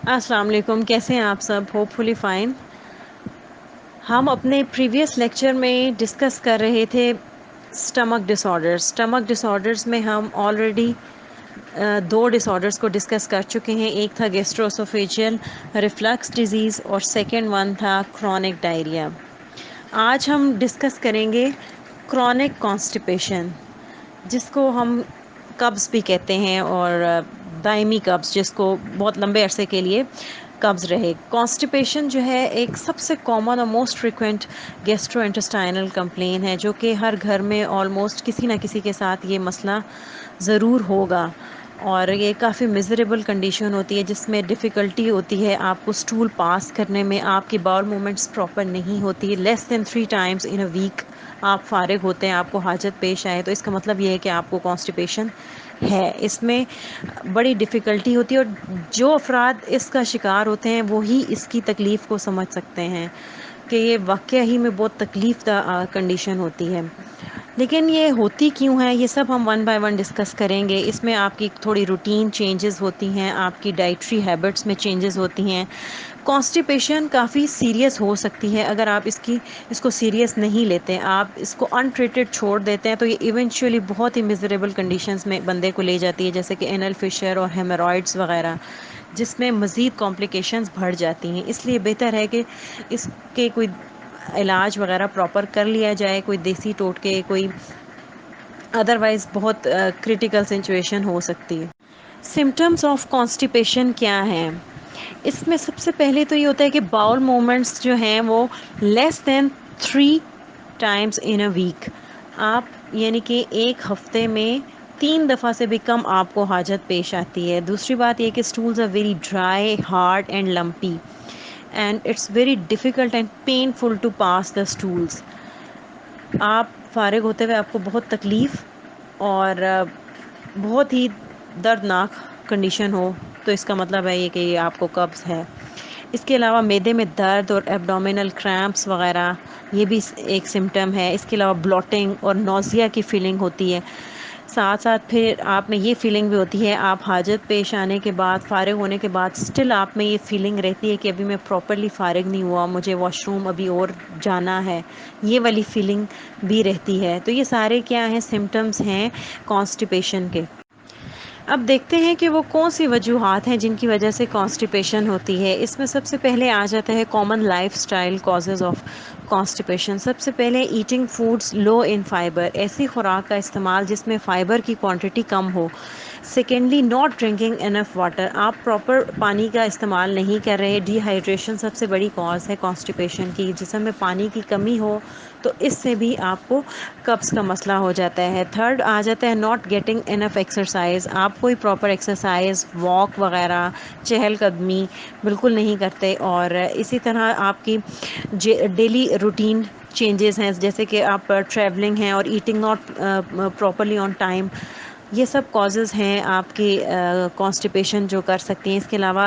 السلام علیکم، کیسے ہیں آپ سب؟ ہوپ فلی فائن۔ ہم اپنے پریویس لیکچر میں ڈسکس کر رہے تھے اسٹمک ڈس آرڈرس۔ اسٹمک ڈس آرڈرس میں ہم آلریڈی دو ڈس آرڈرس کو ڈسکس کر چکے ہیں۔ ایک تھا گیسٹروسوفیجیل ریفلکس ڈیزیز اور سیکنڈ ون تھا کرونک ڈائریا۔ آج ہم ڈسکس کریں گے کرونک کانسٹیپیشن، جس کو ہم قبض بھی کہتے ہیں، اور دائمی قبض، جس کو بہت لمبے عرصے کے لیے قبض رہے۔ کانسٹیپیشن جو ہے ایک سب سے کامن اور most frequent gastro intestinal complain ہے، جو کہ ہر گھر میں آلموسٹ کسی نہ کسی کے ساتھ یہ مسئلہ ضرور ہوگا، اور یہ کافی میزریبل کنڈیشن ہوتی ہے جس میں ڈیفیکلٹی ہوتی ہے آپ کو اسٹول پاس کرنے میں، آپ کی باؤل موومنٹس پراپر نہیں ہوتی، لیس دین 3 ٹائمز ان اے ویک آپ فارغ ہوتے ہیں، آپ کو حاجت پیش آئے، تو اس کا مطلب یہ ہے کہ آپ کو کانسٹیپیشن ہے۔ اس میں بڑی ڈیفیکلٹی ہوتی ہے، اور جو افراد اس کا شکار ہوتے ہیں وہی اس کی تکلیف کو سمجھ سکتے ہیں کہ یہ واقعہ ہی میں بہت تکلیف دہ کنڈیشن ہوتی ہے۔ لیکن یہ ہوتی کیوں ہے، یہ سب ہم ون بائی ون ڈسکس کریں گے۔ اس میں آپ کی تھوڑی روٹین چینجز ہوتی ہیں، آپ کی ڈائٹری ہیبٹس میں چینجز ہوتی ہیں۔ کانسٹیپیشن کافی سیریس ہو سکتی ہے اگر آپ اس کو سیریس نہیں لیتے، آپ اس کو ان ٹریٹڈ چھوڑ دیتے ہیں، تو یہ ایونچولی بہت ہی میزریبل کنڈیشنز میں بندے کو لے جاتی ہے، جیسے کہ اینل فشر اور ہیمرائڈس وغیرہ، جس میں مزید کمپلیکیشنز بڑھ جاتی ہیں۔ اس لیے بہتر ہے کہ اس کے کوئی علاج وغیرہ پراپر کر لیا جائے، کوئی دیسی ٹوٹکے، کوئی ادروائز بہت کریٹیکل سچویشن ہو سکتی ہے۔ سمٹمز آف کانسٹیپیشن کیا ہیں؟ اس میں سب سے پہلے تو یہ ہوتا ہے کہ باؤل موومنٹس جو ہیں وہ لیس دین 3 ٹائمز ان اے ویک، آپ یعنی کہ ایک ہفتے میں 3 دفعہ سے بھی کم آپ کو حاجت پیش آتی ہے۔ دوسری بات یہ کہ stools are very dry, hard and lumpy, and it's very difficult and painful to pass the stools. آپ فارغ ہوتے ہوئے آپ کو بہت تکلیف اور بہت ہی دردناک کنڈیشن ہو، تو اس کا مطلب ہے یہ کہ یہ آپ کو قبض ہے۔ اس کے علاوہ معدے میں درد اور ایبڈومینل کریمپس وغیرہ، یہ بھی ایک سمٹم ہے۔ اس کے علاوہ بلوٹنگ اور نوزیا کی فیلنگ ہوتی ہے۔ ساتھ ساتھ پھر آپ میں یہ فیلنگ بھی ہوتی ہے، آپ حاجت پیش آنے کے بعد، فارغ ہونے کے بعد سٹل آپ میں یہ فیلنگ رہتی ہے کہ ابھی میں پراپرلی فارغ نہیں ہوا، مجھے واش روم ابھی اور جانا ہے، یہ والی فیلنگ بھی رہتی ہے۔ تو یہ سارے کیا ہیں؟ سمٹمز ہیں کانسٹیپیشن کے۔ اب دیکھتے ہیں کہ وہ کون سی وجوہات ہیں جن کی وجہ سے کانسٹیپیشن ہوتی ہے۔ اس میں سب سے پہلے آ جاتا ہے common lifestyle causes of constipation. سب سے پہلے eating foods low in fibre, ایسی خوراک کا استعمال جس میں فائبر کی کوانٹٹی کم ہو۔ Secondly not drinking enough water, آپ پراپر پانی کا استعمال نہیں کر رہے۔ ڈی ہائیڈریشن سب سے بڑی کاز ہے کانسٹیپیشن کی، جسم میں پانی کی کمی ہو تو اس سے بھی آپ کو قبض کا مسئلہ ہو جاتا ہے۔ تھرڈ آ جاتا ہے ناٹ گیٹنگ انف ایکسرسائز، آپ کوئی پراپر ایکسرسائز، واک وغیرہ، چہل قدمی بالکل نہیں کرتے، اور اسی طرح آپ کی ڈیلی روٹین چینجز ہیں، جیسے کہ آپ ٹریولنگ ہیں اور eating not properly on time, یہ سب کازز ہیں آپ کی کانسٹیپیشن جو کر سکتی ہیں۔ اس کے علاوہ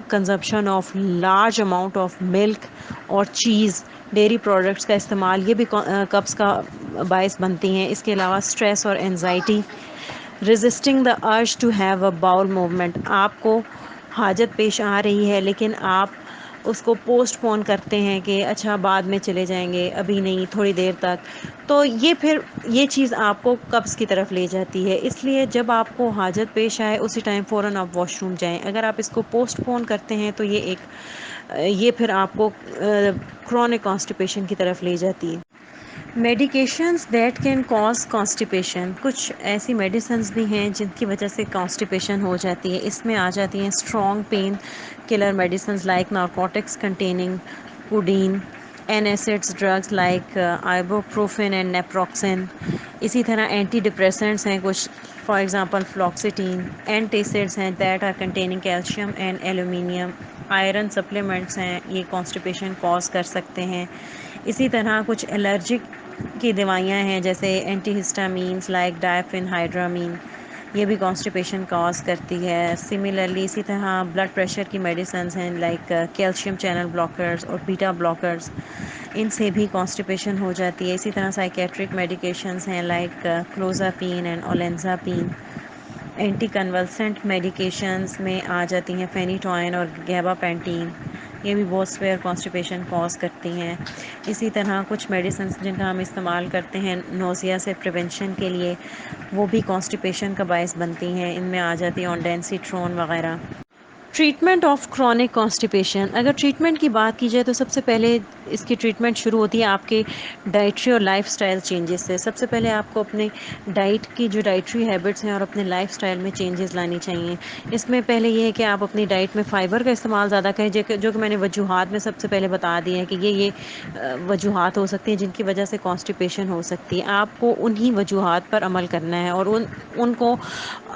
consumption of large amount of milk اور چیز، ڈیری پروڈکٹس کا استعمال، یہ بھی قبض کا باعث بنتی ہیں۔ اس کے علاوہ اسٹریس اور anxiety, resisting the urge to have a bowel movement, آپ کو حاجت پیش آ رہی ہے لیکن آپ اس کو پوسٹ پون کرتے ہیں کہ اچھا بعد میں چلے جائیں گے، ابھی نہیں، تھوڑی دیر تک، تو یہ چیز آپ کو قبض کی طرف لے جاتی ہے۔ اس لیے جب آپ کو حاجت پیش آئے اسی ٹائم فوراً آپ واش روم جائیں۔ اگر آپ اس کو پوسٹ پون کرتے ہیں تو یہ پھر آپ کو کرونک کانسٹیپیشن کی طرف لے جاتی ہے۔ Medications that can cause constipation, کچھ ایسی میڈیسنز بھی ہیں جن کی وجہ سے کانسٹیپیشن ہو جاتی ہے۔ اس میں آ جاتی ہیں strong painkiller medicines like narcotics containing codeine, NSAIDs drugs like ibuprofen and naproxen, اسی طرح اینٹی ڈپریسنٹس ہیں کچھ، فار ایگزامپل فلاکسیٹین، اینٹیسڈس ہیں that are containing calcium and aluminium, iron supplements ہیں، یہ کانسٹیپیشن کاز کر سکتے ہیں۔ اسی طرح کچھ الرجک کی دوائیاں ہیں جیسے اینٹی ہسٹامینس لائک ڈائفین ہائیڈرامین، یہ بھی کانسٹیپیشن کاز کرتی ہے۔ سملرلی اسی طرح بلڈ پریشر کی میڈیسنز ہیں لائک کیلشیم چینل بلاکرز اور بیٹا بلاکرز، ان سے بھی کانسٹیپیشن ہو جاتی ہے۔ اسی طرح سائکیٹرک میڈیکیشنز ہیں لائک کلوزاپین اینڈ اولینزاپین، اینٹی کنولسنٹ میڈیکیشنز میں آ جاتی ہیں فینیٹوائن اور گیبا پینٹین، یہ بھی بہت سویئر کانسٹیپیشن کاز کرتی ہیں۔ اسی طرح کچھ میڈیسنز جن کا ہم استعمال کرتے ہیں نوزیا سے پریونشن کے لیے، وہ بھی کانسٹیپیشن کا باعث بنتی ہیں، ان میں آ جاتی ہیں اونڈینسیٹرون وغیرہ۔ ٹریٹمنٹ آف کرونک کانسٹیپیشن، اگر ٹریٹمنٹ کی بات کی جائے تو سب سے پہلے اس کی ٹریٹمنٹ شروع ہوتی ہے آپ کے ڈائٹری اور لائف سٹائل چینجز سے۔ سب سے پہلے آپ کو اپنے ڈائٹ کی جو ڈائٹری ہیبٹس ہیں اور اپنے لائف سٹائل میں چینجز لانی چاہیے۔ اس میں پہلے یہ ہے کہ آپ اپنی ڈائٹ میں فائبر کا استعمال زیادہ کریں، جو کہ میں نے وجوہات میں سب سے پہلے بتا دیا ہے کہ یہ وجوہات ہو سکتی ہیں جن کی وجہ سے کانسٹیپیشن ہو سکتی ہے۔ آپ کو انہی وجوہات پر عمل کرنا ہے اور ان کو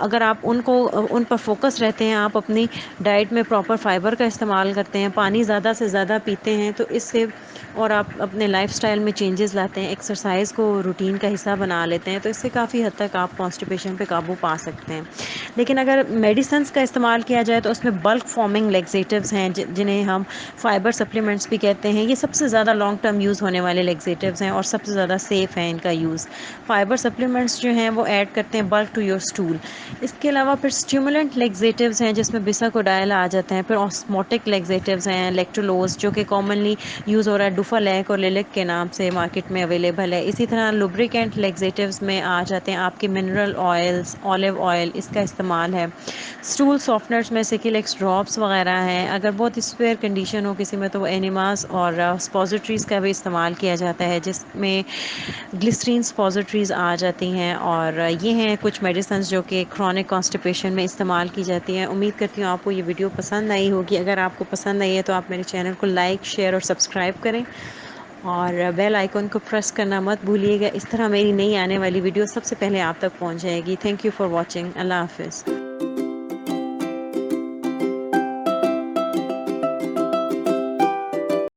اگر آپ ان پر فوکس رہتے ہیں، آپ اپنی ڈائٹ میں پراپر فائبر کا استعمال کرتے ہیں، پانی زیادہ سے زیادہ پیتے ہیں، تو اس سے اور آپ اپنے لائف سٹائل میں چینجز لاتے ہیں، ایکسرسائز کو روٹین کا حصہ بنا لیتے ہیں، تو اس سے کافی حد تک آپ کانسٹیپیشن پہ قابو پا سکتے ہیں۔ لیکن اگر میڈیسنس کا استعمال کیا جائے تو اس میں بلک فارمنگ لیگزیٹیوز ہیں جنہیں ہم فائبر سپلیمنٹس بھی کہتے ہیں، یہ سب سے زیادہ لانگ ٹرم یوز ہونے والے لیگزیٹیوز ہیں اور سب سے زیادہ سیف ہیں ان کا یوز۔ فائبر سپلیمنٹس جو ہیں وہ ایڈ کرتے ہیں بلک ٹو یور اسٹول۔ اس کے علاوہ پھر اسٹیمولنٹ لیگزیٹیوز ہیں جس میں بیساکوڈائل آ جاتے ہیں، پھر آسموٹک لیگزیٹیوز ہیں، لیکٹولوز جو کہ کامنلی یوز ہو رہا ہے ڈوفالیک اور لیلک کے نام سے مارکیٹ میں اویلیبل ہے۔ اسی طرح لوبریکینٹ لیگزیٹیوز میں آ جاتے ہیں آپ کے منرل آئلز، اولیو آئل، اس کا استعمال ہے۔ اسٹول سافٹنرز میں سیکیلیکس ڈراپس وغیرہ ہیں، اگر بہت اسپیئر کنڈیشن ہو کسی میں تو وہ اینیماز اور سپوزیٹریز کا بھی استعمال کیا جاتا ہے جس میں گلسرین سپوزیٹریز آ جاتی ہیں، اور یہ ہیں کچھ میڈیسنز جو کہ کرونک کانسٹیپیشن میں استعمال کی جاتی ہیں۔ امید کرتی ہوں آپ کو یہ ویڈیو پسند آئی ہوگی، اگر آپ کو پسند آئی ہے تو آپ میرے چینل کو لائک، شیئر اور سبسکرائب کریں اور بیل آئیکن کو پریس کرنا مت بھولیے گا، اس طرح میری نئی آنے والی ویڈیو سب سے پہلے آپ تک پہنچ جائے گی۔ تھینک یو فار واچنگ، اللہ حافظ۔